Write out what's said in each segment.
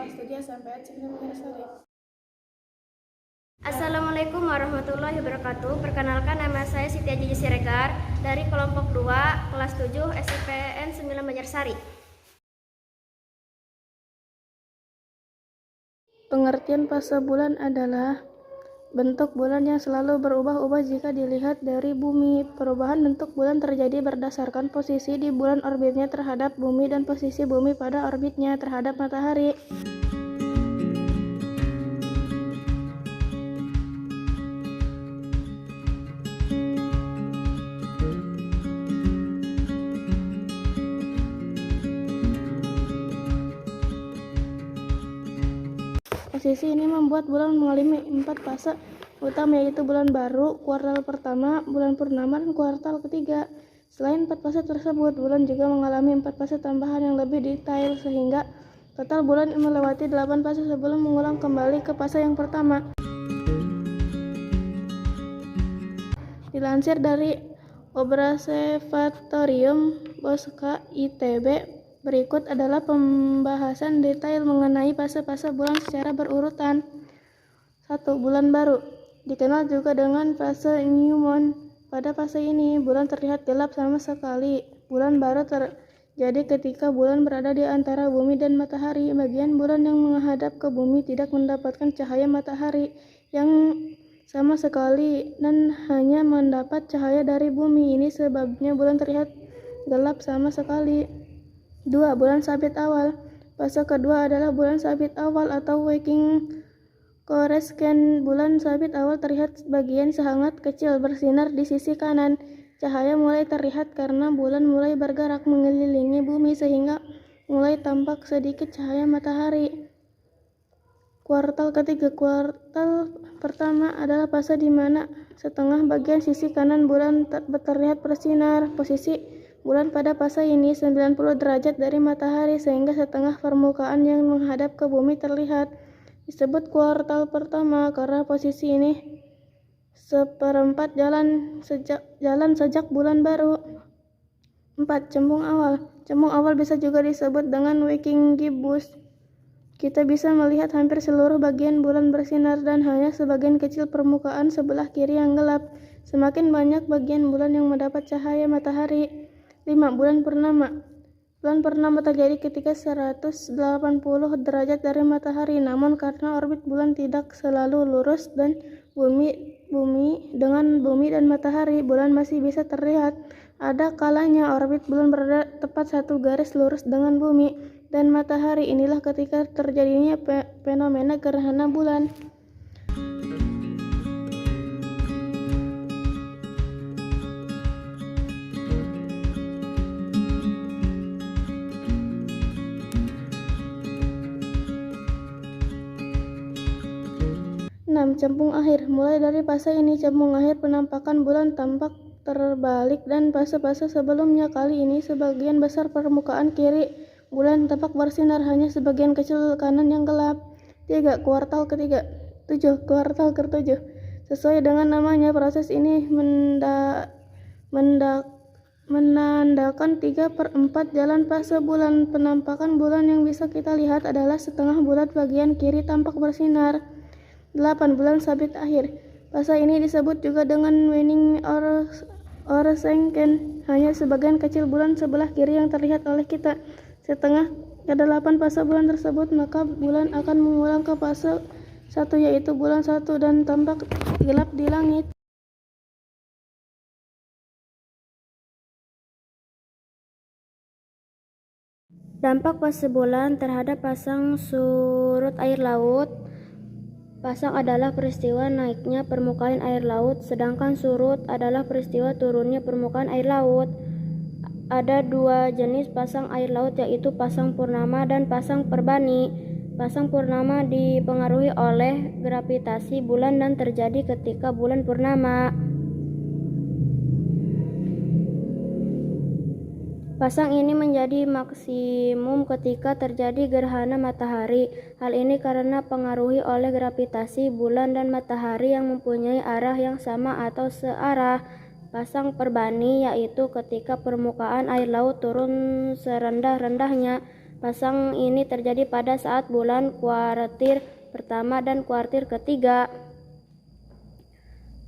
kelas 7 SMP Cipinang Megarsari. Assalamualaikum warahmatullahi wabarakatuh. Perkenalkan, nama saya Siti Aji Siregar dari kelompok 2 kelas 7 SMPN 9 Banjarsari. Pengertian fase bulan adalah bentuk bulan yang selalu berubah-ubah jika dilihat dari bumi. Perubahan bentuk bulan terjadi berdasarkan posisi di bulan orbitnya terhadap bumi dan posisi bumi pada orbitnya terhadap matahari. Posisi ini membuat bulan mengalami 4 fase utama, yaitu bulan baru, kuartal pertama, bulan purnama, dan kuartal ketiga. Selain 4 fase tersebut, bulan juga mengalami 4 fase tambahan yang lebih detail, sehingga total bulan melewati 8 fase sebelum mengulang kembali ke fase yang pertama. Dilansir dari Observatorium Bosca ITB, berikut adalah pembahasan detail mengenai fase-fase bulan secara berurutan. 1. Bulan baru, dikenal juga dengan fase new moon. Pada fase ini, bulan terlihat gelap sama sekali. Bulan baru terjadi ketika bulan berada di antara bumi dan matahari. Bagian bulan yang menghadap ke bumi tidak mendapatkan cahaya matahari yang sama sekali dan hanya mendapat cahaya dari bumi. Ini sebabnya bulan terlihat gelap sama sekali. 2. Bulan sabit awal. Fase kedua adalah bulan sabit awal atau waking correscent. Bulan sabit awal terlihat bagian sangat kecil bersinar di sisi kanan. Cahaya mulai terlihat karena bulan mulai bergerak mengelilingi bumi sehingga mulai tampak sedikit cahaya matahari. Kuartal ketiga. Kuartal pertama adalah fase di mana setengah bagian sisi kanan bulan terlihat bersinar. Posisi bulan pada fase ini 90 derajat dari matahari sehingga setengah permukaan yang menghadap ke bumi terlihat. Disebut kuartal pertama karena posisi ini seperempat jalan sejak bulan baru. 4. Cembung awal. Cembung awal bisa juga disebut dengan waking gibbous. Kita bisa melihat hampir seluruh bagian bulan bersinar dan hanya sebagian kecil permukaan sebelah kiri yang gelap. Semakin banyak bagian bulan yang mendapat cahaya matahari. 5. Bulan purnama. Bulan purnama terjadi ketika 180 derajat dari matahari, namun karena orbit bulan tidak selalu lurus dan bumi dan matahari, bulan masih bisa terlihat. Ada kalanya orbit bulan berada tepat satu garis lurus dengan bumi dan matahari. Inilah ketika terjadinya fenomena gerhana bulan. Cembung akhir. Mulai dari fase ini, cembung akhir penampakan bulan tampak terbalik dan fase-fase sebelumnya. Kali ini sebagian besar permukaan kiri bulan tampak bersinar, hanya sebagian kecil kanan yang gelap. 3. Kuartal ketiga. 7. Kuartal ke-7. Sesuai dengan namanya, proses ini menandakan 3/4 jalan fase bulan. Penampakan bulan yang bisa kita lihat adalah setengah bulan bagian kiri tampak bersinar. 8. Bulan sabit akhir. Fase ini disebut juga dengan waning or sinking. Hanya sebagian kecil bulan sebelah kiri yang terlihat oleh kita. Setelah ke-8 fase bulan tersebut, maka bulan akan mengulang ke fase 1, yaitu bulan 1, dan tampak gelap di langit. Dampak fase bulan terhadap pasang surut air laut. Pasang adalah peristiwa naiknya permukaan air laut, sedangkan surut adalah peristiwa turunnya permukaan air laut. Ada 2 jenis pasang air laut, yaitu pasang purnama dan pasang perbani. Pasang purnama dipengaruhi oleh gravitasi bulan dan terjadi ketika bulan purnama. Pasang ini menjadi maksimum ketika terjadi gerhana matahari. Hal ini karena pengaruhi oleh gravitasi bulan dan matahari yang mempunyai arah yang sama atau searah. Pasang perbani yaitu ketika permukaan air laut turun serendah-rendahnya. Pasang ini terjadi pada saat bulan kuartil pertama dan kuartil ketiga.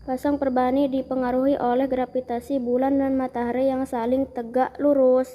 Pasang perubahan ini dipengaruhi oleh gravitasi bulan dan matahari yang saling tegak lurus.